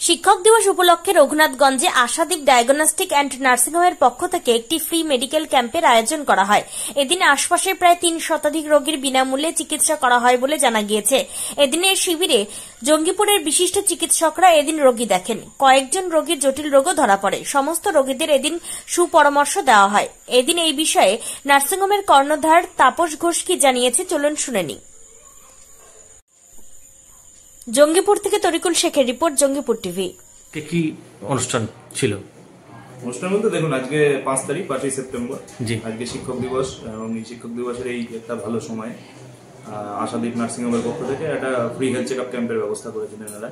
শিক্ষক দিবস উপলক্ষে রঘুনাথগঞ্জে আশাদীপ ডায়াগনস্টিক অ্যান্ড নার্সিং হোমের পক্ষ থেকে একটি ফ্রি মেডিকেল ক্যাম্পের আয়োজন করা হয়। এদিন আশপাশের প্রায় ৩ শতাধিক রোগীর বিনামূল্যে চিকিৎসা করা হয় বলে জানা গিয়েছে। এদিনের শিবিরে জঙ্গিপুরের বিশিষ্ট চিকিৎসকরা এদিন রোগী দেখেন। কয়েকজন রোগীর জটিল রোগও ধরা পড়ে। সমস্ত রোগীদের এদিন সুপরামর্শ দেওয়া হয়। এদিন এই বিষয়ে নার্সিংহোমের কর্ণধার তাপস ঘোষ কি জানিয়েছে, চলুন শুনে নিই। জঙ্গিপুর থেকে তরিকুল শেখের রিপোর্ট, জঙ্গিপুর টিভি। কি অনুষ্ঠান ছিল? অনুষ্ঠান বলতে দেখুন, আজকে 5 তারিখ 5 সেপ্টেম্বর, আজকে শিক্ষক দিবস এবং এই শিক্ষক দিবসের এই একটা ভালো সময় আশাদীপ নার্সিং হোমের পক্ষ থেকে একটা ফ্রি হেলথ চেক আপ ক্যাম্পের ব্যবস্থা করেছেন এনারা।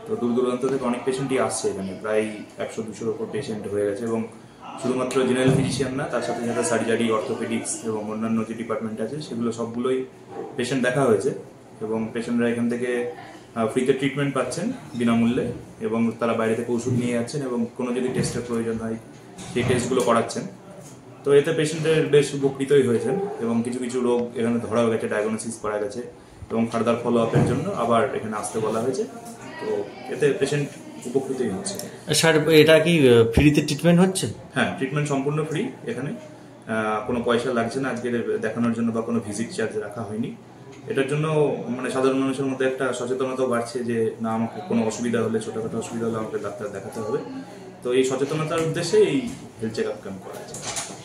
তো দূর দূরান্ত থেকে অনেক পেশেন্টই আসছে এখানে, প্রায় 100-200-র উপর পেশেন্ট হয়ে গেছে এবং শুধুমাত্র জেনারেল ফিজিশিয়ান না, তার সাথে সাথে সার্জারি, অর্থোপেডিক্স এবং অন্যান্য যে ডিপার্টমেন্ট আছে সেগুলো সবগুলোই পেশেন্ট দেখা হয়েছে এবং পেশেন্টরা এখান থেকে ফ্রিতে ট্রিটমেন্ট পাচ্ছেন বিনামূল্যে এবং তারা বাইরে থেকে ওষুধ নিয়ে যাচ্ছেন এবং কোনো যদি টেস্টের প্রয়োজন হয় সেই টেস্টগুলো করাচ্ছেন। তো এতে পেশেন্টের বেশ উপকৃতই হয়েছেন এবং কিছু কিছু রোগ এখানে ধরাও গেছে, ডায়াগনোসিস করা গেছে এবং ফার্দার ফলো আপের জন্য আবার এখানে আসতে বলা হয়েছে। তো এতে পেশেন্ট উপকৃতই হচ্ছে। স্যার, এটা কি ফ্রিতে ট্রিটমেন্ট হচ্ছে? হ্যাঁ, ট্রিটমেন্ট সম্পূর্ণ ফ্রি। এখানে কোনো পয়সা লাগছে না আজকে দেখানোর জন্য বা কোনো ভিজিট চার্জ রাখা হয়নি। এটার জন্য মানে সাধারণ মানুষের মধ্যে একটা সচেতনতাও বাড়ছে যে না, আমাকে কোনো অসুবিধা হলে, ছোটখাটো অসুবিধা হলে আমাকে ডাক্তার দেখাতে হবে। তো এই সচেতনতার উদ্দেশ্যে এই হেলথ চেক আপ ক্যাম্প করা হয়েছে।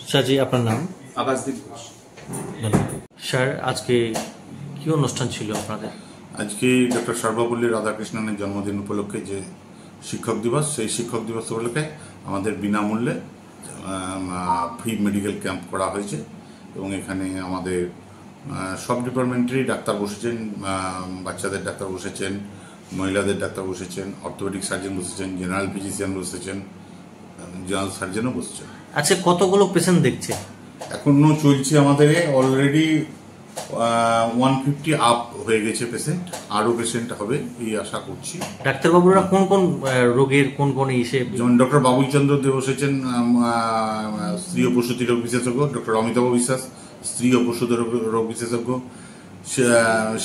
স্যার জি, আপনার নাম? আকাশদীপ ঘোষ। স্যার, আজকে কি অনুষ্ঠান ছিল আপনাদের? আজকে ডক্টর সর্বপল্লী রাধাকৃষ্ণনের জন্মদিন উপলক্ষে যে শিক্ষক দিবস, সেই শিক্ষক দিবস উপলক্ষে আমাদের বিনামূল্যে ফ্রি মেডিকেল ক্যাম্প করা হয়েছে এবং এখানে আমাদের সব ডিপার্টমেন্টেরই ডাক্তার বসেছেন। বাচ্চাদের ডাক্তার বসেছেন, মহিলাদের ডাক্তার বসেছেন, অর্থোপেডিক সার্জন বসেছেন, জেনারেল ফিজিশিয়ান বসেছেন, জেনারেল সার্জনও বসেছেন। আচ্ছা, কতগুলো পেশেন্ট দেখছে? এখনো চলছে আমাদের, অলরেডি 150 আপ হয়ে গেছে পেশেন্ট, আরও পেশেন্ট হবে এই আশা করছি। ডাক্তারবাবুরা কোন কোন রোগের কোন কোন ইসে? যেমন ডক্টর বাবুইচন্দ্র দে বসেছেন, স্ত্রী ও প্রসূতি রোগ বিশেষজ্ঞ, ডক্টর অমিতাভ বিশ্বাস স্ত্রী ও প্রসূতি রোগ বিশেষজ্ঞ,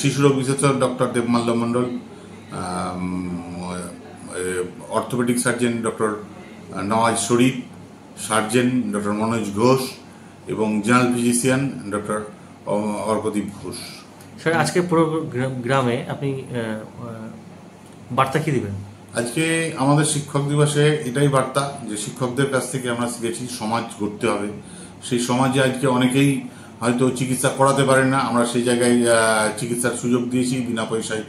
শিশু রোগ বিশেষজ্ঞ ডক্টর দেবমাল্য মণ্ডল, orthopaedic surgeon doctor Nawaz Sharif, surgeon doctor Manoj Ghosh এবং general physician doctor Arkadeep Ghosh. Sir, আজকে পুরো গ্রামে আপনি বার্তা কি দিবেন? আজকে আমাদের শিক্ষক দিবসে এটাই বার্তা যে শিক্ষকদের কাছ থেকে আমরা শিখেছি সমাজ গড়তে হবে। সেই সমাজে আজকে অনেকেই হয়তো চিকিৎসা করাতে পারেন না, আমরা সেই জায়গায় চিকিৎসার সুযোগ দিয়েছি। বিনা পয়সায়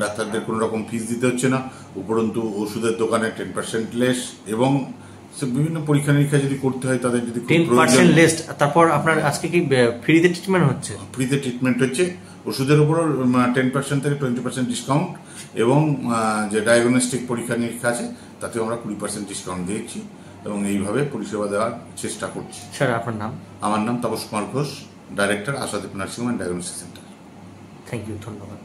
ডাক্তারদের কোনো রকম ফিস দিতে হচ্ছে না, উপরন্তু ওষুধের দোকানে 10% লেস এবং বিভিন্ন পরীক্ষা নিরীক্ষা যদি করতে হয় তাদের যদি 10% লেস। তারপর আপনার আজকে কি ফ্রিতে ট্রিটমেন্ট হচ্ছে? ফ্রিতে ট্রিটমেন্ট হচ্ছে, ওষুধের উপরও 10% থেকে 20% ডিসকাউন্ট এবং যে ডায়াগনস্টিক পরীক্ষা নিরীক্ষা আছে তাতেও আমরা 20% ডিসকাউন্ট দিয়েছি এবং এইভাবে পরিষেবা দেওয়ার চেষ্টা করছি। স্যার, আপনার নাম? আমার নাম Tapas Kumar Ghosh, director Ashadeep nursing home and diagnostic centre. Thank you, ধন্যবাদ।